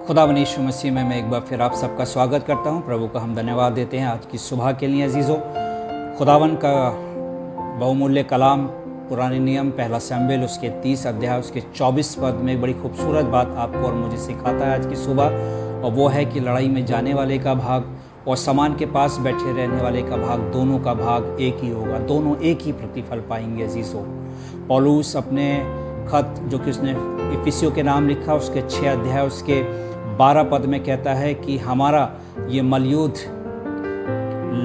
खुदावंद यीशु मसीह में मैं एक बार फिर आप सबका स्वागत करता हूं। प्रभु का हम धन्यवाद देते हैं आज की सुबह के लिए। अजीज़ों, खुदावंद का बहुमूल्य कलाम पुराने नियम पहला शमूएल उसके 30 अध्याय उसके 24 पद में एक बड़ी खूबसूरत बात आपको और मुझे सिखाता है आज की सुबह, और वो है कि लड़ाई में जाने वाले का भाग और सामान के पास बैठे रहने वाले का भाग, दोनों का भाग एक ही होगा, दोनों एक ही प्रतिफल पाएंगे। अजीज़ों, पौलुस अपने खत जो कि उसने इफिसियों के नाम लिखा उसके 6 अध्याय उसके 12 पद में कहता है कि हमारा ये मलयुद्ध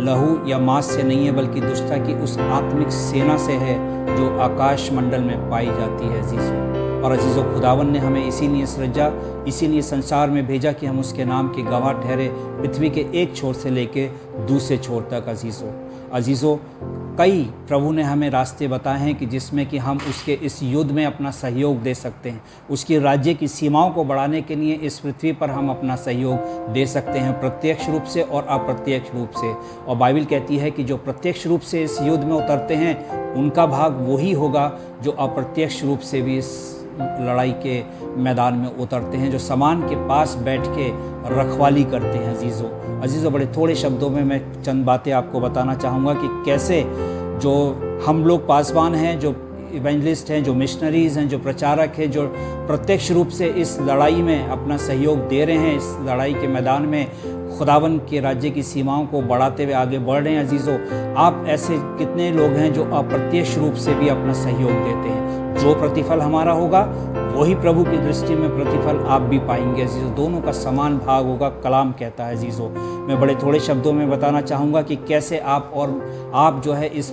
लहू या मांस से नहीं है बल्कि दुष्टता की उस आत्मिक सेना से है जो आकाश मंडल में पाई जाती है। अजीज़ों और अजीज़ों, खुदावंद ने हमें इसीलिए सृजा, इसीलिए संसार में भेजा कि हम उसके नाम के गवाह ठहरे, पृथ्वी के एक छोर से लेके दूसरे छोर तक। अजीज़ों, कई प्रभु ने हमें रास्ते बताए हैं कि जिसमें कि हम उसके इस युद्ध में अपना सहयोग दे सकते हैं। उसकी राज्य की सीमाओं को बढ़ाने के लिए इस पृथ्वी पर हम अपना सहयोग दे सकते हैं, प्रत्यक्ष रूप से और अप्रत्यक्ष रूप से। और बाइबल कहती है कि जो प्रत्यक्ष रूप से इस युद्ध में उतरते हैं उनका भाग वही होगा जो अप्रत्यक्ष रूप से भी इस लड़ाई के मैदान में उतरते हैं, जो सामान के पास बैठ के रखवाली करते हैं। अजीज़ों, बड़े थोड़े शब्दों में मैं चंद बातें आपको बताना चाहूँगा कि कैसे जो हम लोग पासवान हैं, जो इवेंजलिस्ट हैं, जो मिशनरीज़ हैं, जो प्रचारक हैं, जो प्रत्यक्ष रूप से इस लड़ाई में अपना सहयोग दे रहे हैं, इस लड़ाई के मैदान में खुदावंद के राज्य की सीमाओं को बढ़ाते हुए आगे बढ़ रहे हैं। अजीज़ों, आप ऐसे कितने लोग हैं जो अप्रत्यक्ष रूप से भी अपना सहयोग देते हैं। जो प्रतिफल हमारा होगा वही प्रभु की दृष्टि में प्रतिफल आप भी पाएंगे। अजीज़ों, दोनों का समान भाग होगा, कलाम कहता है। अजीज़ों, मैं बड़े थोड़े शब्दों में बताना चाहूँगा कि कैसे आप जो है इस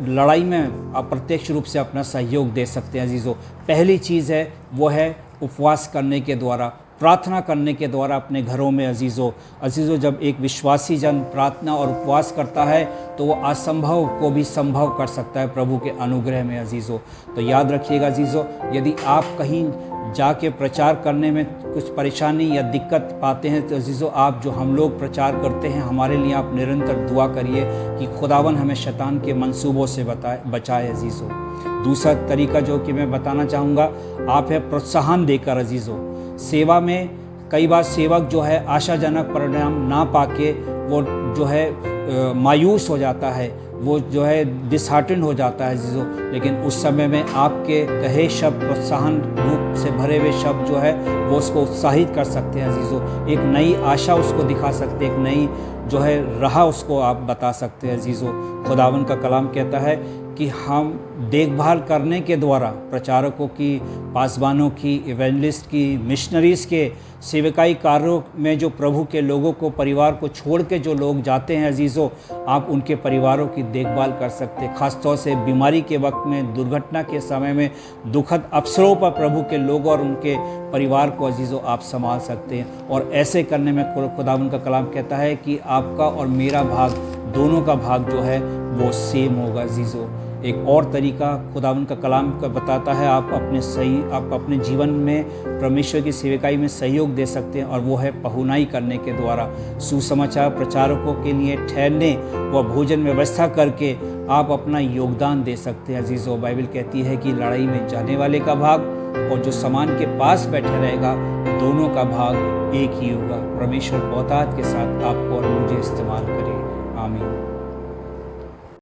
लड़ाई में अप्रत्यक्ष रूप से अपना सहयोग दे सकते हैं। अजीज़ों, पहली चीज़ है वो है उपवास करने के द्वारा, प्रार्थना करने के द्वारा अपने घरों में। अजीज़ों, जब एक विश्वासी जन प्रार्थना और उपवास करता है तो वो असंभव को भी संभव कर सकता है प्रभु के अनुग्रह में। अजीज़ों, तो याद रखिएगा अजीज़ों, यदि आप कहीं जाके प्रचार करने में कुछ परेशानी या दिक्कत पाते हैं तो अजीज़ों, आप जो हम लोग प्रचार करते हैं हमारे लिए आप निरंतर दुआ करिए कि खुदावन हमें शैतान के मंसूबों से बचाए। अजीज़ों, दूसरा तरीका जो कि मैं बताना चाहूँगा आप है प्रोत्साहन देकर। अजीज़ों, सेवा में कई बार सेवक जो है आशाजनक परिणाम ना पाके वो जो है मायूस हो जाता है, वो जो है डिसहार्टेंड हो जाता है। अजीज़ों, लेकिन उस समय में आपके कहे शब्द, प्रोत्साहन रूप से भरे हुए शब्द जो है वो उसको उत्साहित कर सकते हैं। अजीज़ों, एक नई आशा उसको दिखा सकते हैं, एक नई जो है राह उसको आप बता सकते हैं। अजीज़ों, खुदावंद का कलाम कहता है कि हम देखभाल करने के द्वारा प्रचारकों की, पासवानों की, इवेंजलिस्ट की, मिशनरीज़ के सेवकाई कार्यों में जो प्रभु के लोगों को, परिवार को छोड़ के जो लोग जाते हैं, अजीज़ों, आप उनके परिवारों की देखभाल कर सकते हैं। ख़ासतौर से बीमारी के वक्त में, दुर्घटना के समय में, दुखद अवसरों पर प्रभु के लोग और उनके परिवार को अजीज़ों आप संभाल सकते हैं। और ऐसे करने में खुदावंद का कलाम कहता है कि आपका और मेरा भाग, दोनों का भाग जो है वो सेम होगा। अजीज़ों, एक और तरीका खुदावंद का कलाम का बताता है आप अपने जीवन में परमेश्वर की सेवकाई में सहयोग दे सकते हैं, और वो है पहुनाई करने के द्वारा। सुसमाचार प्रचारकों के लिए ठहरने व भोजन व्यवस्था करके आप अपना योगदान दे सकते हैं। अजीज़ों, बाइबल कहती है कि लड़ाई में जाने वाले का भाग और जो सामान के पास बैठे रहेगा दोनों का भाग एक ही होगा। परमेश्वर बहुतायत के साथ आपको और मुझे इस्तेमाल करे। आमीन।